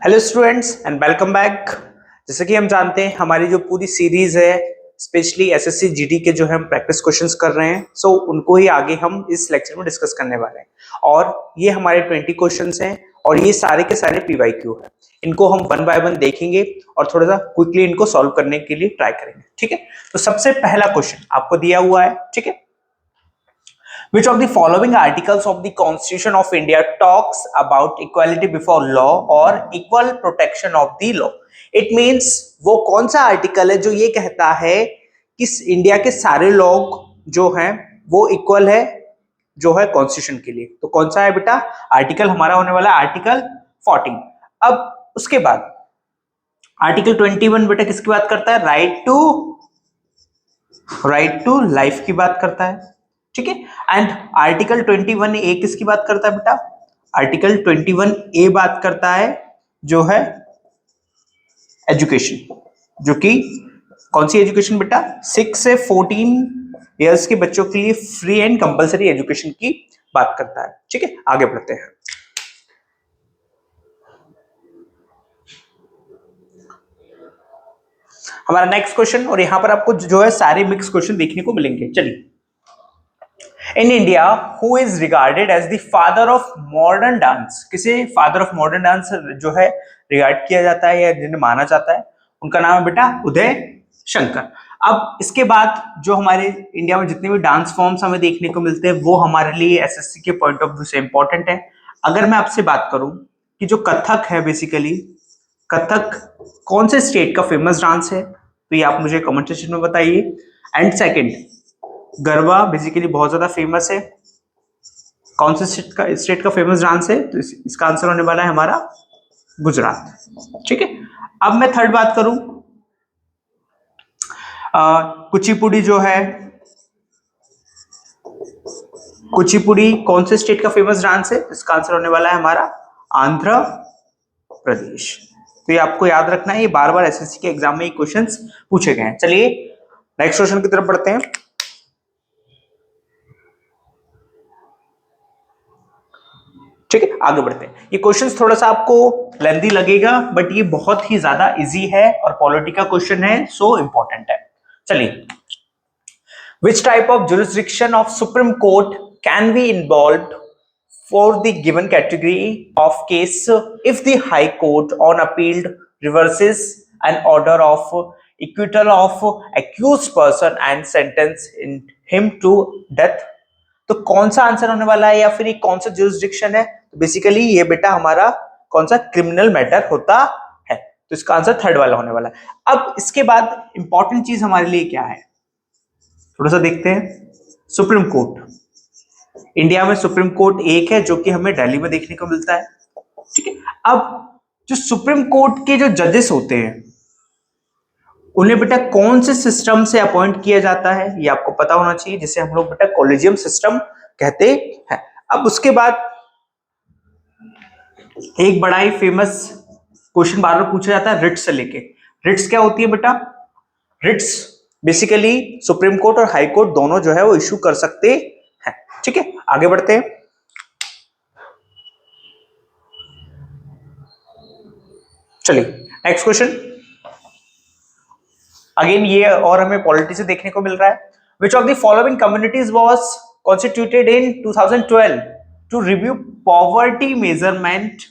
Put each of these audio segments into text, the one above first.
Hello students and welcome back. जैसे कि हम जानते हैं हमारी जो पूरी सीरीज है स्पेशली एसएससी जीडी के जो है हम प्रैक्टिस क्वेश्चंस कर रहे हैं, सो उनको ही आगे हम इस लेक्चर में डिस्कस करने वाले हैं। और ये हमारे 20 क्वेश्चंस हैं और ये सारे के सारे पीवाईक्यू हैं। इनको हम वन बाय वन देखेंगे और थोड़ा सा क्विकली इनको सॉल्व करने के लिए ट्राई करेंगे। ठीक है, तो सबसे पहला क्वेश्चन आपको दिया हुआ है। ठीक है, Which of the following articles of the Constitution of India talks about equality before law or equal protection of the law? It means वो कौन सा आर्टिकल है जो ये कहता है कि इंडिया के सारे लोग जो हैं वो इक्वल है जो है कॉन्स्टिट्यूशन के लिए। तो कौन सा है बेटा? आर्टिकल हमारा होने वाला आर्टिकल 14। अब उसके बाद आर्टिकल 21 बेटा किसकी बात करता है? राइट टू लाइफ की बात करता है। ठीक है, एंड आर्टिकल 21 ए किसकी बात करता है बेटा? आर्टिकल 21 ए बात करता है जो है एजुकेशन, जो कि कौन सी एजुकेशन बेटा? 6 से 14 इयर्स के बच्चों के लिए फ्री एंड कंपलसरी एजुकेशन की बात करता है। ठीक है, आगे बढ़ते हैं। हमारा नेक्स्ट क्वेश्चन, और यहां पर आपको जो है सारे मिक्स क्वेश्चन देखने को मिलेंगे। चलिए, in India who is regarded as the father of modern dance? किसे फादर ऑफ मॉडर्न डांस जो है रिगार्ड किया जाता है या जिन्हें माना जाता है, उनका नाम है बेटा उदय शंकर। अब इसके बाद जो हमारे इंडिया में जितने भी डांस फॉर्म्स हमें देखने को मिलते हैं वो हमारे लिए एसएससी के पॉइंट ऑफ व्यू से इंपॉर्टेंट है। अगर मैं आपसे बात करूं कि जो कथक है, बेसिकली कथक कौन से स्टेट का फेमस डांस है, तो ये आप मुझे कमेंट सेक्शन में बताइए। एंड सेकंड, गरबा बेसिकली बहुत ज्यादा फेमस है, कौन से स्टेट का फेमस डांस है? तो इसका आंसर होने वाला है हमारा गुजरात। ठीक है, अब मैं थर्ड बात करूं, कुचिपुड़ी जो है, कुचिपुड़ी कौन से स्टेट का फेमस डांस है? इसका आंसर होने वाला है हमारा आंध्र प्रदेश। तो ये आपको याद रखना है, ये बार बार एसएससी के एग्जाम में ये क्वेश्चंस पूछे गए हैं। चलिए नेक्स्ट क्वेश्चन की तरफ बढ़ते हैं। ठीक है, आगे बढ़ते हैं। ये क्वेश्चंस थोड़ा सा आपको लेंथी लगेगा बट ये बहुत ही ज्यादा इजी है और पॉलिटी का क्वेश्चन है, सो इंपॉर्टेंट है। चलिए, which type of jurisdiction of supreme court can be involved for the given category of case if the high court on appeal reverses an order of acquittal of accused person and sentence him to death? तो कौन सा answer होने वाला है या फिर ये कौन सा जुरिस्डिक्शन है? तो बेसिकली ये बेटा हमारा कौन सा क्रिमिनल मैटर होता है, तो इसका आंसर थर्ड वाला होने वाला है। अब इसके बाद इंपॉर्टेंट चीज हमारे लिए क्या है, थोड़ा सा देखते हैं। सुप्रीम कोर्ट, इंडिया में सुप्रीम कोर्ट एक है जो कि हमें दिल्ली में देखने को मिलता है। ठीक है, अब जो सुप्रीम कोर्ट के जो जजेस होते हैं उन्हें बेटा कौन से सिस्टम से अपॉइंट किया जाता है ये आपको पता होना चाहिए, जिसे हम लोग बेटा कॉलेजियम सिस्टम कहते हैं। अब उसके बाद एक बड़ा ही फेमस क्वेश्चन बार बार पूछा जाता है रिट्स से लेके। रिट्स क्या होती है बेटा? रिट्स बेसिकली सुप्रीम कोर्ट और हाई कोर्ट दोनों जो है वो इश्यू कर सकते हैं। ठीक है, आगे बढ़ते हैं। चलिए नेक्स्ट क्वेश्चन, अगेन ये और हमें पॉलिटी से देखने को मिल रहा है। Which of the following communities was constituted in 2012 to review poverty measurement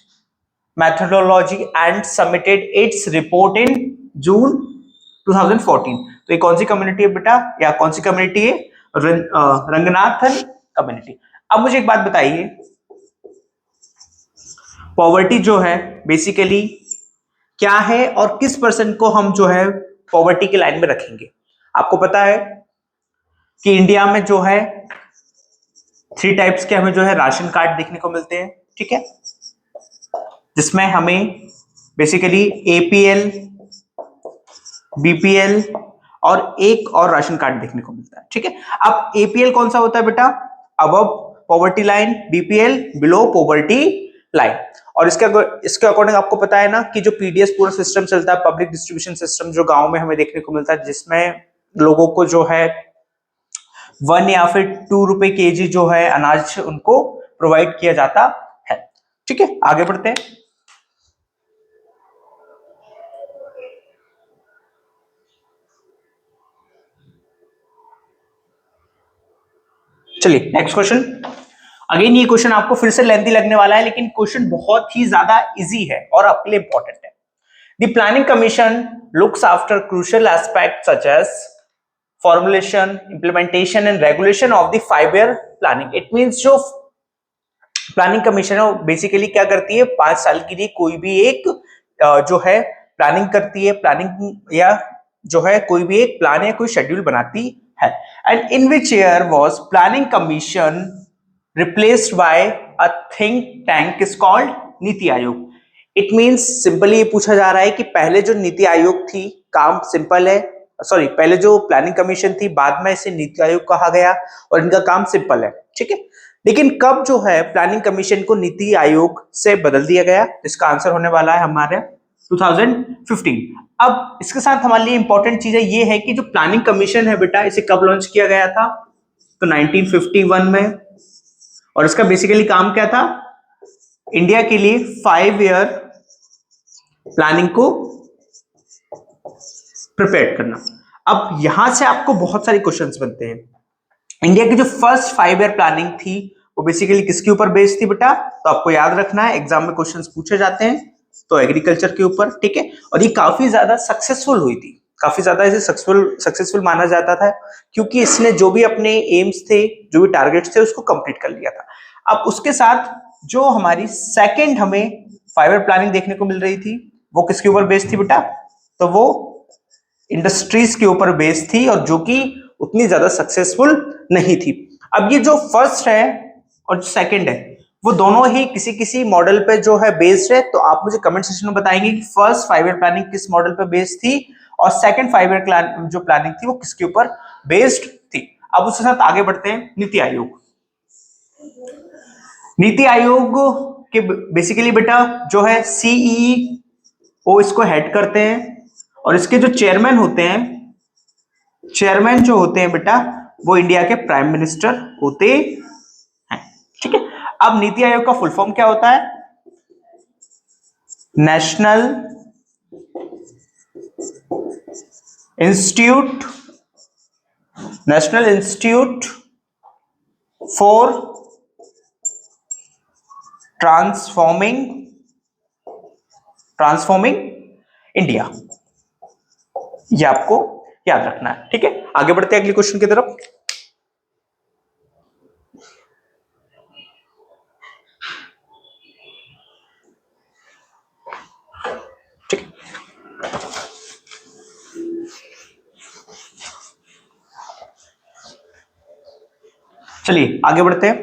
methodology and submitted its report in June 2014? तो ये कौन सी कम्युनिटी है बेटा, या कौन सी कम्युनिटी है? रंगनाथन कम्युनिटी। अब मुझे एक बात बताइए, पॉवर्टी जो है बेसिकली क्या है और किस पर्सन को हम जो है पॉवर्टी की लाइन में रखेंगे? आपको पता है कि इंडिया में जो है 3 टाइप्स के हमें जो है राशन कार्ड देखने को मिलते हैं। ठीक है, जिसमें हमें बेसिकली एपीएल, बीपीएल और एक और राशन कार्ड देखने को मिलता है। ठीक है, अब एपीएल कौन सा होता है बेटा? Above poverty line, BPL below poverty line. और इसके अकॉर्डिंग आपको पता है ना कि जो पीडीएस पूरा सिस्टम चलता है, पब्लिक डिस्ट्रीब्यूशन सिस्टम, जो गांव में हमें देखने को मिलता है, जिसमें लोगों को जो है 1 या फिर 2 रुपए केजी जो है अनाज उनको प्रोवाइड किया जाता है। ठीक है, आगे बढ़ते हैं। चलिए नेक्स्ट क्वेश्चन। अगेन ये क्वेश्चन आपको फिर से लेंथी लगने वाला है, लेकिन क्वेश्चन बहुत ही ज्यादा इजी है और आपके लिए इंपॉर्टेंट है। The planning commission looks after crucial aspect such as formulation, implementation and regulation of the 5 year planning. It means जो प्लानिंग कमीशन है वो बेसिकली क्या करती है, 5 साल के लिए कोई भी एक जो है प्लानिंग करती है, प्लानिंग या जो है कोई भी एक प्लान या कोई शेड्यूल बनाती है। And in which year was planning commission replaced by a think tank is called NITI Aayog. It means simply ये पूछा जा रहा है कि पहले जो नीति आयोग थी, काम सिंपल है, सॉरी पहले जो प्लानिंग कमीशन थी बाद में इसे नीति आयोग कहा गया और इनका काम सिंपल है, ठीक है। लेकिन कब जो है प्लानिंग कमीशन को नीति आयोग से बदल दिया गया, इसका आंसर होने वाला है हमारे 2015। अब इसके साथ हमारे लिए इंपॉर्टेंट चीज ये है कि जो प्लानिंग कमीशन है बेटा, इसे कब लॉन्च किया गया था, तो 1951 में। और इसका बेसिकली काम क्या था, इंडिया के लिए 5 ईयर प्लानिंग को प्रिपेयर करना। अब यहां से आपको बहुत सारे क्वेश्चंस बनते हैं। इंडिया की जो फर्स्ट 5 ईयर प्लानिंग थी वो बेसिकली किसके ऊपर बेस्ड थी बेटा, तो आपको याद रखना है, एग्जाम में क्वेश्चंस पूछे जाते हैं तो एग्रीकल्चर के ऊपर, ठीक है। और ये काफी ज्यादा सक्सेसफुल हुई थी, काफी ज्यादा इसे सक्सेसफुल माना जाता था, क्योंकि इसने जो भी अपने एम्स थे, जो भी टारगेट्स थे, उसको कंप्लीट कर लिया था। अब उसके साथ जो हमारी सेकेंड हमें 5 ईयर प्लानिंग देखने को मिल रही थी वो किसके ऊपर बेस्ड थी बेटा, तो वो इंडस्ट्रीज के ऊपर बेस्ड थी, और जो कि उतनी ज्यादा सक्सेसफुल नहीं थी। अब ये जो फर्स्ट है और जो सेकंड है वो दोनों ही किसी किसी मॉडल पे जो है बेस्ड है। तो आप मुझे कमेंट सेक्शन में बताएंगे कि फर्स्ट 5 ईयर प्लानिंग किस मॉडल पे बेस्ड थी और सेकंड 5 ईयर जो प्लानिंग थी वो किसके ऊपर बेस्ड थी। अब उसके साथ आगे बढ़ते हैं। नीति आयोग, नीति आयोग के बेसिकली बेटा जो है सीईओ इसको हेड करते हैं, और इसके जो चेयरमैन होते हैं, चेयरमैन जो होते हैं बेटा वो इंडिया के प्राइम मिनिस्टर होते हैं, ठीक है। अब नीति आयोग का फुल फॉर्म क्या होता है, national institute for transforming India, ये आपको याद रखना है, ठीक है। आगे बढ़ते हैं अगले क्वेश्चन की तरफ। ठीक, चलिए आगे बढ़ते हैं।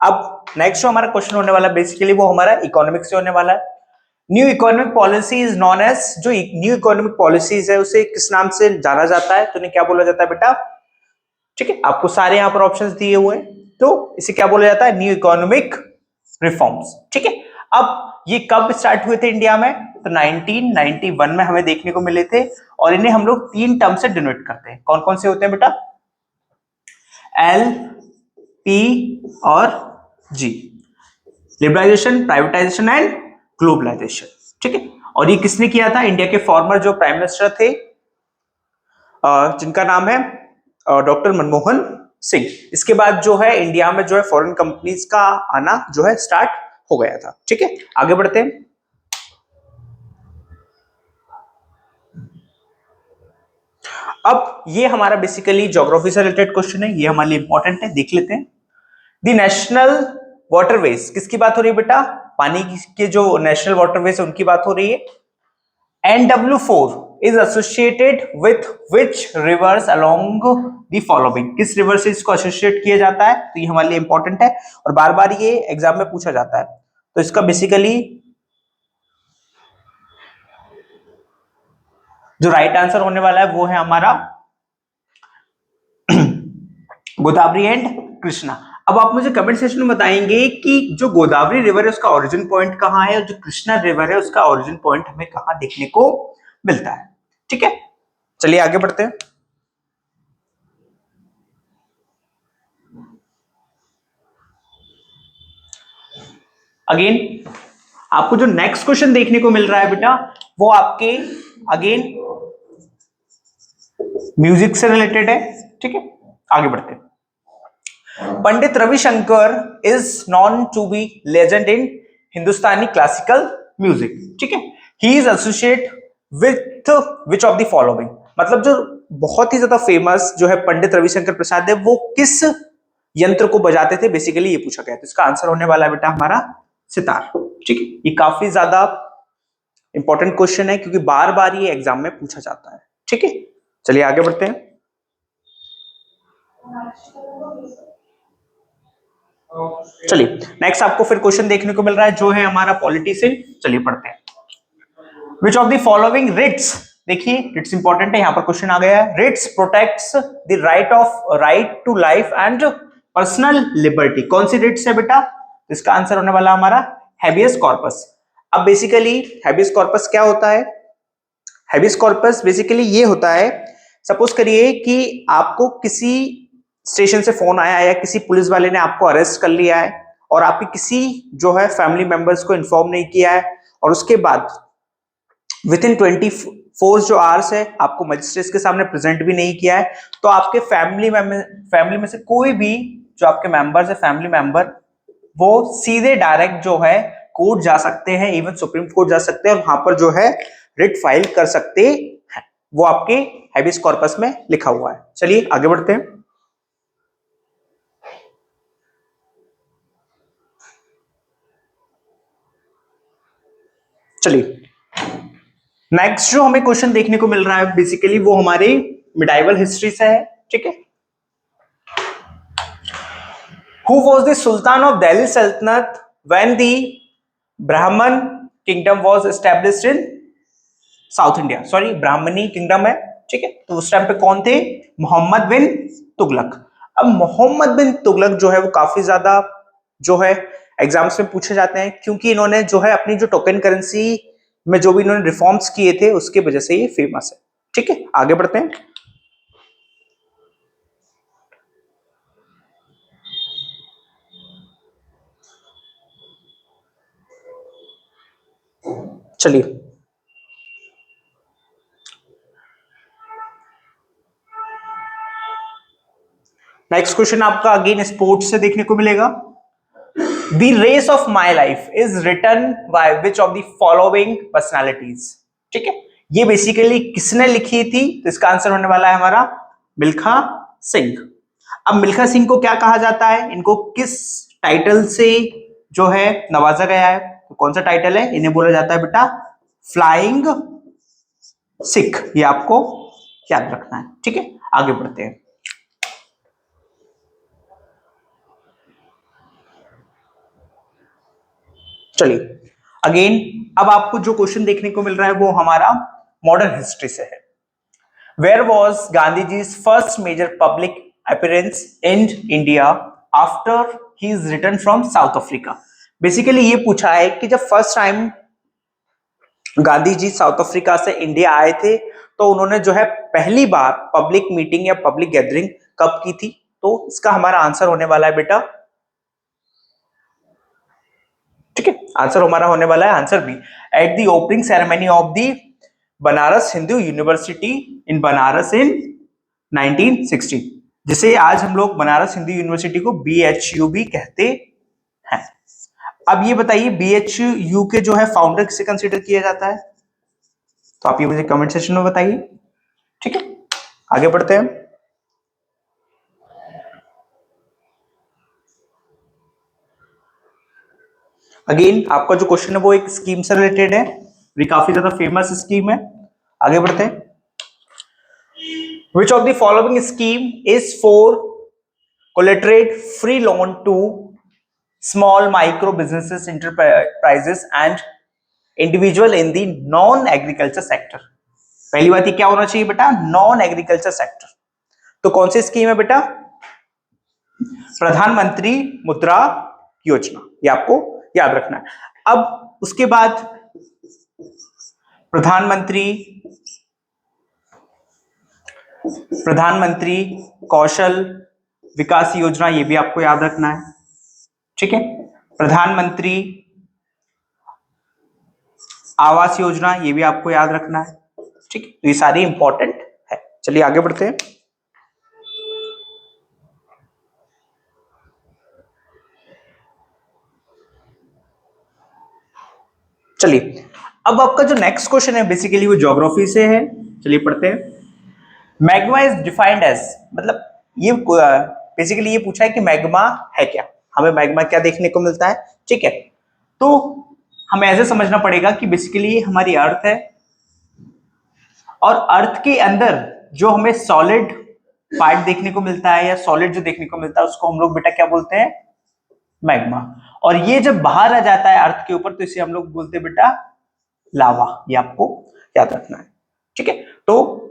अब नेक्स्ट जो हमारा क्वेश्चन होने वाला है बेसिकली वो हमारा इकोनॉमिक्स से होने वाला है। New economic policy is known as, जो न्यू इकोनॉमिक पॉलिसीज है उसे किस नाम से जाना जाता है, तो इन्हें क्या बोला जाता है बेटा, ठीक है। आपको सारे यहां पर ऑप्शंस दिए हुए हैं, तो इसे क्या बोला जाता है, न्यू इकोनॉमिक रिफॉर्म्स, ठीक है। अब ये कब स्टार्ट हुए थे इंडिया में, तो 1991 में हमें देखने को मिले थे, और इन्हें हम लोग 3 टर्म से डिनोट करते हैं। कौन कौन से होते हैं बेटा, एल, पी और जी, लिबरलाइजेशन, प्राइवेटाइजेशन एंड ग्लोबलाइजेशन, ठीक है। और ये किसने किया था, इंडिया के फॉर्मर जो प्राइम मिनिस्टर थे जिनका नाम है डॉक्टर मनमोहन सिंह। इसके बाद जो है इंडिया में जो है फॉरेन कंपनीज का आना जो है स्टार्ट हो गया था, ठीक है। आगे बढ़ते हैं। अब ये हमारा बेसिकली ज्योग्राफी से रिलेटेड क्वेश्चन है, ये हमारे लिए इंपॉर्टेंट है, देख लेते हैं। द नेशनल वाटरवेज, किसकी बात हो रही है बेटा, पानी के जो नेशनल वाटरवेज उनकी बात हो रही है। NW4 is associated with which rivers along the following, किस रिवर से इसको एसोसिएट किया जाता है, तो ये हमारे लिए इंपॉर्टेंट है और बार बार ये एग्जाम में पूछा जाता है। तो इसका बेसिकली जो राइट आंसर होने वाला है वो है हमारा गोदावरी एंड कृष्णा। अब आप मुझे कमेंट सेक्शन में बताएंगे कि जो गोदावरी रिवर है उसका ओरिजिन पॉइंट कहां है और जो कृष्णा रिवर है उसका ओरिजिन पॉइंट हमें कहां देखने को मिलता है, ठीक है। चलिए आगे बढ़ते हैं। अगेन आपको जो नेक्स्ट क्वेश्चन देखने को मिल रहा है बेटा वो आपके अगेन म्यूजिक से रिलेटेड है, ठीक है। आगे बढ़ते हैं। Pandit Ravi Shankar is known to be legend in Hindustani classical music, ठीक है। He is associate with which of the following, मतलब जो बहुत ही ज्यादा फेमस जो है पंडित रविशंकर प्रसाद है, वो किस यंत्र को बजाते थे, बेसिकली ये पूछा गया। तो इसका आंसर होने वाला है बेटा हमारा सितार, ठीक है। ये काफी ज्यादा इंपॉर्टेंट क्वेश्चन है क्योंकि बार बार ये एग्जाम में पूछा जाता है, ठीक है। चलिए आगे बढ़ते हैं। चलिए नेक्स्ट आपको फिर क्वेश्चन देखने को मिल रहा है जो है हमारा पॉलिटी से। चलिए पढ़ते हैं। Which of the following writs, देखिए रिट्स इंपॉर्टेंट है, यहां पर क्वेश्चन आ गया है। Writs protects the right to life and personal liberty, कौन सी रिट्स है बेटा? इसका आंसर होने वाला हमारा हैबियस कॉर्पस। अब बेसिकली हैबियस कॉर्पस क्या होता है? हैबियस कॉर्पस बेसिकली ये होता है, सपोज करिए कि आपको किसी स्टेशन से फोन आया या किसी पुलिस वाले ने आपको अरेस्ट कर लिया है और आपके किसी जो है फैमिली मेंबर्स को इन्फॉर्म नहीं किया है, और उसके बाद विद इन 24 जो आवर्स है आपको मजिस्ट्रेट के सामने प्रेजेंट भी नहीं किया है, तो आपके फैमिली में से कोई भी जो आपके मेंबर्स है, फैमिली मेंबर, वो सीधे डायरेक्ट जो है कोर्ट जा सकते हैं, इवन सुप्रीम कोर्ट जा सकते हैं और वहां पर जो है रिट फाइल कर सकते हैं। वो आपके हैबियस कॉर्पस में लिखा हुआ है। चलिए आगे बढ़ते हैं। चलिए नेक्स्ट जो हमें क्वेश्चन देखने को मिल रहा है बेसिकली वो हमारे मिडाइवल हिस्ट्री से है, ठीक है। Who was the Sultan of Delhi Sultanate when the Brahman kingdom was established in south India? Sorry Brahmani kingdom है, ठीक है। तो उस टाइम पे कौन थे? मोहम्मद बिन तुगलक। अब मोहम्मद बिन तुगलक जो है वो काफी ज्यादा जो है एग्जाम्स में पूछे जाते हैं क्योंकि इन्होंने जो है अपनी जो टोकन करेंसी में जो भी इन्होंने रिफॉर्म्स किए थे उसके वजह से ये फेमस है, ठीक है। आगे बढ़ते हैं। चलिए नेक्स्ट क्वेश्चन आपका अगेन स्पोर्ट्स से देखने को मिलेगा। The race of my life is written by which of the following personalities, ठीक है। ये बेसिकली किसने लिखी थी? तो इसका आंसर होने वाला है हमारा मिल्खा सिंह। अब मिल्खा सिंह को क्या कहा जाता है? इनको किस टाइटल से जो है नवाजा गया है? तो कौन सा टाइटल है? इन्हें बोला जाता है बेटा फ्लाइंग सिख। ये आपको याद रखना है, ठीक है। आगे बढ़ते हैं। चलिए अगेन अब आपको जो क्वेश्चन देखने को मिल रहा है वो हमारा मॉडर्न हिस्ट्री से है। Where was Gandhi ji first major public appearance in India after he is return from South Africa? Basically ये पूछा है कि जब first time Gandhi ji South Africa से इंडिया आए थे तो उन्होंने जो है पहली बार पब्लिक मीटिंग या पब्लिक गैदरिंग कब की थी? तो इसका हमारा आंसर होने वाला है बेटा, ठीक है, आंसर हमारा होने वाला है answer B, at the opening ceremony of the Banaras Hindu University in Banaras in 1960, जिसे आज हम लोग बनारस हिंदू यूनिवर्सिटी को BHU भी कहते हैं। अब ये बताइए BHU के जो है फाउंडर किसे कंसीडर किया जाता है? तो आप ये मुझे कमेंट सेक्शन में बताइए, ठीक है। आगे बढ़ते हैं। अगेन आपका जो क्वेश्चन है वो एक स्कीम से रिलेटेड है, ये काफी ज्यादा फेमस स्कीम है। आगे बढ़ते हैं। Which of the following scheme is for collaterate free loan to small micro businesses, enterprises and individual in the non agriculture sector? पहली बात ये क्या होना चाहिए बेटा? Non agriculture sector. तो कौन सी स्कीम है बेटा? प्रधानमंत्री मुद्रा योजना, ये आपको याद रखना है। अब उसके बाद प्रधानमंत्री कौशल विकास योजना, ये भी आपको याद रखना है, ठीक है। प्रधानमंत्री आवास योजना, ये भी आपको याद रखना है, ठीक है। तो ये सारी इंपॉर्टेंट है। चलिए आगे बढ़ते हैं। चलिए अब आपका जो नेक्स्ट क्वेश्चन है बेसिकली वो ज्योग्राफी से है। चलिए पढ़ते हैं। मैग्मा इज डिफाइंड एज, मतलब ये बेसिकली ये पूछा है कि मैग्मा है क्या, हमें मैग्मा क्या देखने को मिलता है। ठीक है, तो हमें ऐसे समझना पड़ेगा कि बेसिकली हमारी अर्थ है और अर्थ के अंदर जो हमें सॉलिड पार्ट देखने को मिलता है या सॉलिड जो देखने को मिलता है उसको हम लोग बेटा क्या बोलते हैं, मैग्मा। और ये जब बाहर आ जाता है अर्थ के ऊपर तो इसे हम लोग बोलते हैं बेटा लावा। ये आपको याद रखना है। ठीक है, तो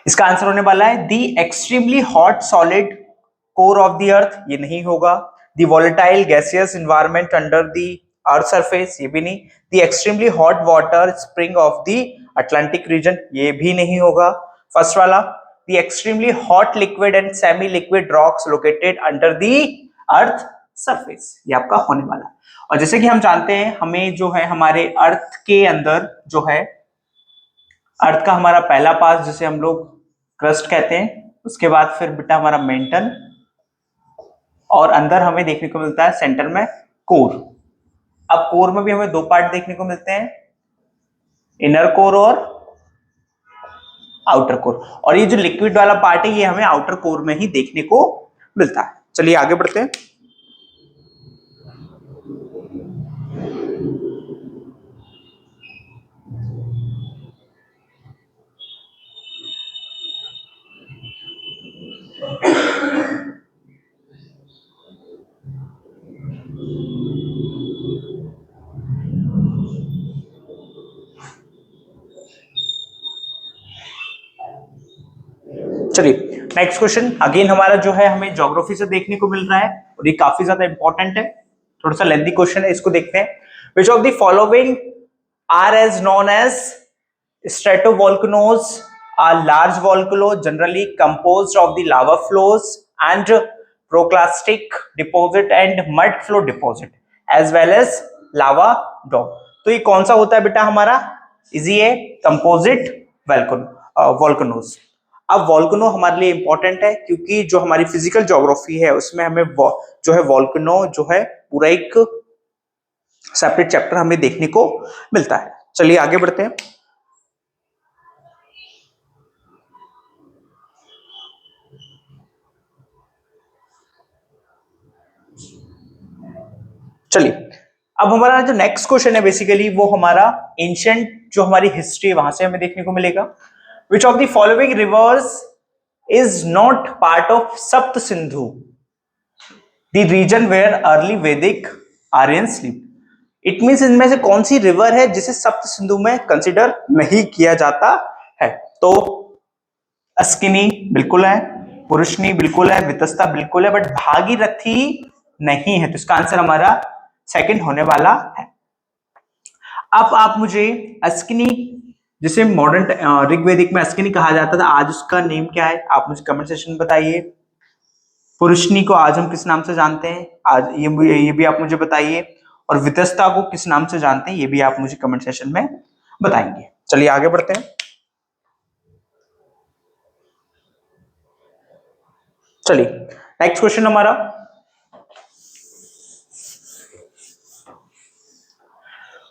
इसका आंसर होने वाला है the extremely hot solid core of the earth, ये नहीं होगा। The volatile gaseous environment under the earth surface, ये भी नहीं। The extremely hot water spring of the Atlantic region, ये भी नहीं होगा। फर्स्ट वाला the extremely hot liquid and semi liquid rocks located under the earth surface, ये आपका होने वाला है। और जैसे कि हम जानते हैं हमें जो है हमारे अर्थ के अंदर जो है अर्थ का हमारा पहला पास जिसे हम लोग क्रस्ट कहते हैं, उसके बाद फिर बेटा हमारा मेंटल, और अंदर हमें देखने को मिलता है सेंटर में कोर। अब कोर में भी हमें दो पार्ट देखने को मिलते हैं, इनर कोर और आउटर कोर। और ये जो लिक्विड वाला पार्ट है ये हमें आउटर कोर में ही देखने को मिलता है। चलिए आगे बढ़ते हैं। चलिए नेक्स्ट क्वेश्चन अगेन हमारा जो है हमें ज्योग्राफी से देखने को मिल रहा है और ये काफी ज्यादा इंपॉर्टेंट है, थोड़ा सा लेंथी क्वेश्चन है, इसको देखते हैं। Which of the following are as known as stratovolcanoes are large volcano generally composed of the lava flows and proclastic deposit and mud flow deposit as well as lava dome। तो ये कौन सा होता है बेटा हमारा, इजी है, composite वॉल्कनोज। अब वॉल्कनो हमारे लिए इंपॉर्टेंट है क्योंकि जो हमारी फिजिकल ज्योग्राफी है उसमें हमें जो है वॉल्कनो जो है पूरा एक सेपरेट चैप्टर हमें देखने को मिलता है। चलिए आगे बढ़ते हैं। चलिए अब हमारा जो नेक्स्ट क्वेश्चन है बेसिकली वो हमारा एंशिएंट जो हमारी हिस्ट्री है वहां से हमें देखने को मिलेगा। Which of the following rivers is not part of Sapta Sindhu, the region where early Vedic Aryan sleep. It means इनमें से कौन सी रिवर है जिसे सप्त सिंधु में कंसिडर नहीं किया जाता है। तो अस्किनी बिल्कुल है, पुरुषनी बिल्कुल है, वितस्ता बिल्कुल है, बट भागीरथी नहीं है। तो इसका आंसर हमारा सेकंड होने वाला है। अब आप मुझे अस्किनी, जिसे मॉडर्न ऋग्वेदिक में अस्किनी कहा जाता था, आज उसका नेम क्या है आप मुझे कमेंट सेक्शन में बताइए। पुरुषनी को आज हम किस नाम से जानते हैं, आज ये भी आप मुझे बताइए। और वितस्ता को किस नाम से जानते हैं ये भी आप मुझे कमेंट सेक्शन में बताएंगे। चलिए आगे बढ़ते हैं। चलिए नेक्स्ट क्वेश्चन हमारा,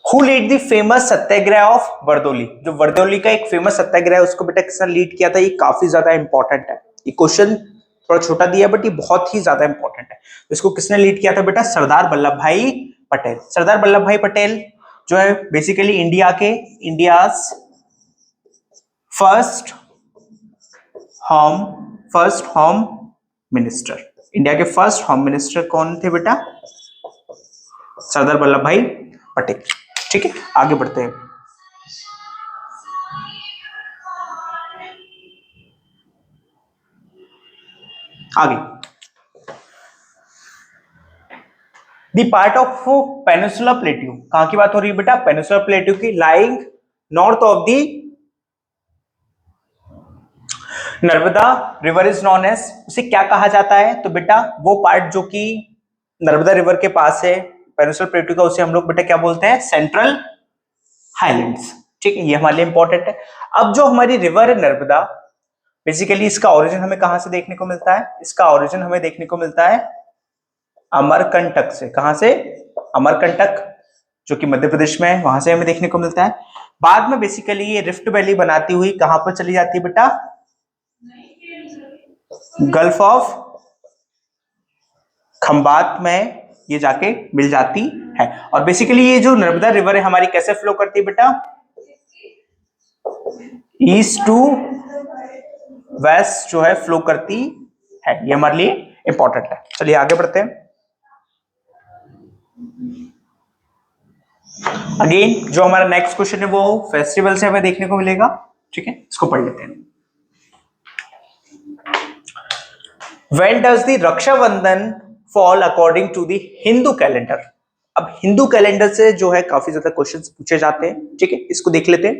Who lead the famous satyagraha of Bardoli. जो वर्दोली का एक फेमस सत्याग्रह है उसको बेटा किसने लीड किया था, ये काफी ज्यादा इंपॉर्टेंट है। ये क्वेश्चन थोड़ा छोटा दिया बट ये बहुत ही ज्यादा इंपॉर्टेंट है। इसको किसने लीड किया था बेटा, सरदार वल्लभ भाई पटेल। सरदार वल्लभ भाई पटेल जो है basically India's first home minister. India के फर्स्ट होम मिनिस्टर कौन थे बेटा, सरदार वल्लभ भाई पटेल। ठीक है आगे बढ़ते हैं। आगे the part of peninsula plateau, कहां की बात हो रही है बेटा, पेनिसुला प्लेट्यू की, lying north of the Narmada river is known as, उसे क्या कहा जाता है। तो बेटा वो पार्ट जो कि नर्मदा रिवर के पास है पेनिसुला प्लेट्यू का, उसे हम लोग बेटा क्या बोलते हैं, सेंट्रल हाईलैंड्स। ठीक है ये हमारे लिए इंपॉर्टेंट है। अब जो हमारी रिवर है नर्मदा, बेसिकली इसका ओरिजिन हमें कहां से देखने को मिलता है, इसका ओरिजिन हमें देखने को मिलता है अमरकंटक से। कहां से, अमरकंटक। जो कि मध्य प्रदेश में है, वहां से हमें देखने को मिलता है। बाद में बेसिकली ये रिफ्ट वैली बनाती हुई कहां पर चली जाती है बेटा? गल्फ ऑफ खंबात में ये जाके मिल जाती है। और बेसिकली ये जो नर्मदा रिवर है हमारी कैसे फ्लो करती है बेटा? ईस्ट टू वेस्ट जो है फ्लो करती है। ये हमारे लिए इंपॉर्टेंट है। चलिए आगे बढ़ते हैं। अगेन जो हमारा नेक्स्ट क्वेश्चन है वो फेस्टिवल से हमें देखने को मिलेगा। ठीक है, इसको पढ़ लेते हैं। When does the Rakshabandhan fall according to the Hindu calendar? अब हिंदू कैलेंडर से जो है काफी ज्यादा क्वेश्चंस पूछे जाते हैं। ठीक है, इसको देख लेते हैं।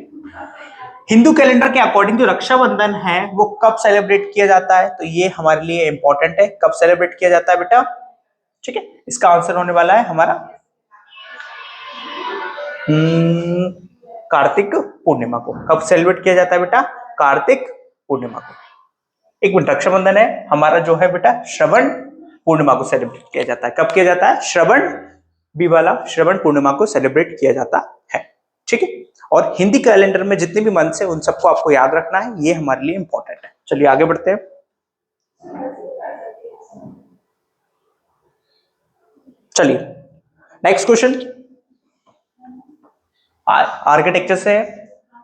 हिंदू कैलेंडर के अकॉर्डिंग जो रक्षाबंधन है वो कब सेलिब्रेट किया जाता है? तो ये हमारे लिए इंपॉर्टेंट है, कब सेलिब्रेट किया जाता है बेटा? ठीक है, इसका आंसर होने वाला है हमारा कार्तिक पूर्णिमा को। कब सेलिब्रेट किया जाता है बेटा? कार्तिक पूर्णिमा को। एक मिनट, रक्षाबंधन है हमारा जो है बेटा श्रवण पूर्णिमा को सेलिब्रेट किया जाता है। कब किया जाता है? श्रवण बी वाला श्रवण पूर्णिमा को सेलिब्रेट किया जाता है। ठीक है, और हिंदी कैलेंडर में जितने भी मंथ्स है उन सबको आपको याद रखना है, ये हमारे लिए इंपॉर्टेंट है। चलिए आगे बढ़ते हैं। चलिए नेक्स्ट क्वेश्चन आर्किटेक्चर से।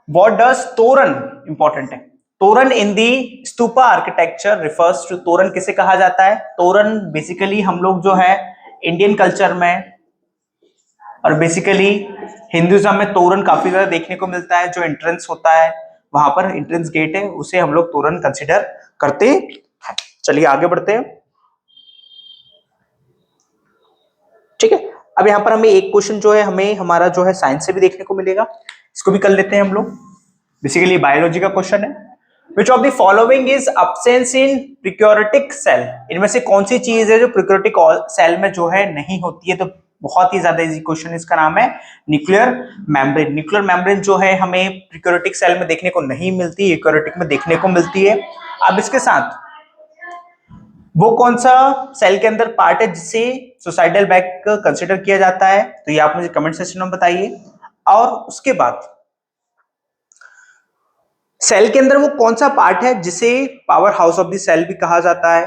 व्हाट डज तोरण, इंपॉर्टेंट है, तोरण इन दी स्तूपा आर्किटेक्चर रिफर्स टू। तोरण किसे कहा जाता है? तोरण बेसिकली हम लोग जो है इंडियन कल्चर में और बेसिकली हिंदुइज्म में तोरण काफी ज्यादा देखने को मिलता है। जो एंट्रेंस होता है वहां पर एंट्रेंस गेट है उसे हम लोग तोरण कंसिडर करते हैं। चलिए आगे बढ़ते हैं। ठीक है, अब यहाँ पर हमें एक क्वेश्चन जो है हमें हमारा जो है साइंस से भी देखने को मिलेगा, इसको भी कर लेते हैं हम लोग। बेसिकली बायोलॉजी का क्वेश्चन है। Which of the following is absence in prokaryotic cell? इनमें से कौन सी चीज है जो प्रोकैरियोटिक सेल में जो है नहीं होती है? तो बहुत ही ज्यादा इजी क्वेश्चन, इसका नाम है न्यूक्लियर मेम्ब्रेन। न्यूक्लियर मेम्ब्रेन जो है हमें प्रोकैरियोटिक सेल में देखने को नहीं मिलती, यूकैरियोटिक में देखने को मिलती है। अब इसके साथ वो कौन सा सेल के अंदर पार्ट है जिसे सुसाइडल बैग कंसिडर किया जाता है? तो ये आप मुझे कमेंट सेक्शन में बताइए। और उसके बाद सेल के अंदर वो कौन सा पार्ट है जिसे power house of the cell भी कहा जाता है?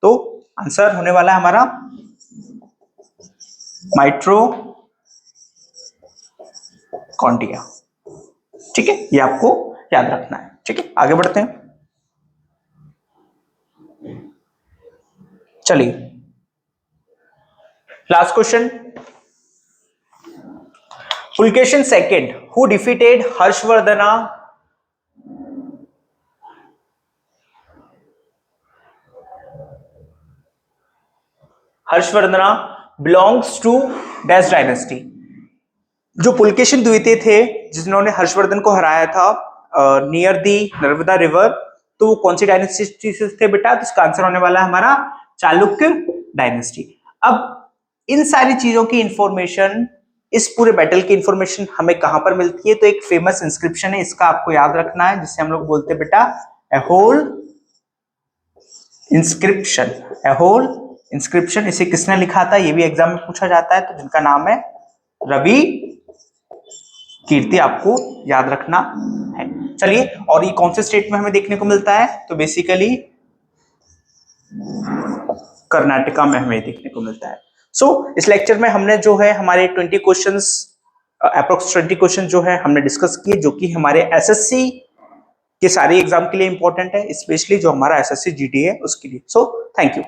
तो आंसर होने वाला है हमारा माइटोकॉन्ड्रिया। ठीक है, ये आपको याद रखना है। ठीक है, आगे बढ़ते हैं। चलिए last question. Pulakeshin second who defeated Harshavardhana? Harshavardhana belongs to dash dynasty. जो पुलकेशिन द्वितीय थे जिन्होंने हर्षवर्धन को हराया था नियर दी नर्मदा रिवर, तो वो कौन सी डायनेस्टी से थे बेटा? तो इसका आंसर होने वाला है हमारा चालुक्य डायनेस्टी। अब इन सारी चीजों की इंफॉर्मेशन, इस पूरे बैटल की इंफॉर्मेशन हमें कहां पर मिलती है? तो एक फेमस इंस्क्रिप्शन है, इसका आपको याद रखना है, जिसे हम लोग बोलते हैं बेटा एहोल इंस्क्रिप्शन। एहोल इंस्क्रिप्शन, इसे किसने लिखा था ये भी एग्जाम में पूछा जाता है, तो जिनका नाम है रवि कीर्ति, आपको याद रखना है। चलिए, और ये कौन से स्टेट में हमें देखने को मिलता है? तो बेसिकली कर्नाटका में हमें देखने को मिलता है। सो इस लेक्चर में हमने जो है हमारे 20 क्वेश्चंस, अप्रोक्स 20 क्वेश्चन जो है हमने डिस्कस किए, जो कि हमारे एसएससी के सारे एग्जाम के लिए इंपॉर्टेंट है, स्पेशली जो हमारा एसएससी जीडी है उसके लिए। So thank you.